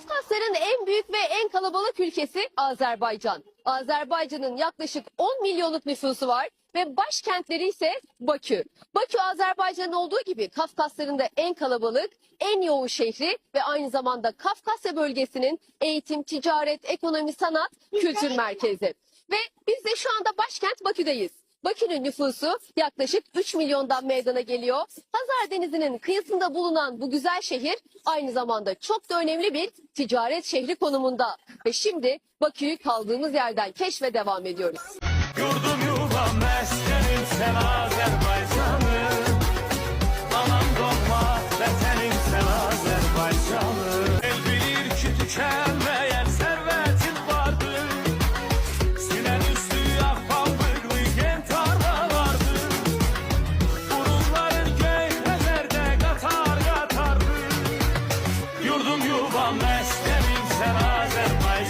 Kafkasların en büyük ve en kalabalık ülkesi Azerbaycan. Azerbaycan'ın yaklaşık 10 milyonluk nüfusu var ve başkentleri ise Bakü. Bakü Azerbaycan'ın olduğu gibi Kafkasların da en kalabalık, en yoğun şehri ve aynı zamanda Kafkasya bölgesinin eğitim, ticaret, ekonomi, sanat, kültür merkezi. Ve biz de şu anda başkent Bakü'deyiz. Bakü'nün nüfusu yaklaşık 3 milyondan meydana geliyor. Hazar Denizi'nin kıyısında bulunan bu güzel şehir aynı zamanda çok da önemli bir ticaret şehri konumunda. Ve şimdi Bakü'yü kaldığımız yerden keşfe devam ediyoruz. Yurdum yuvam meskenim sen Azerbaycanım. Anam doğma vətənim sen Azerbaycanım. El bilir ki tükenmeyen servetin vardır. Sinen üstü akpambıklı gen tarlalardır. Burunların göyhelerde katar katardır. Yurdum yuvam meskenim sen Azerbaycanım.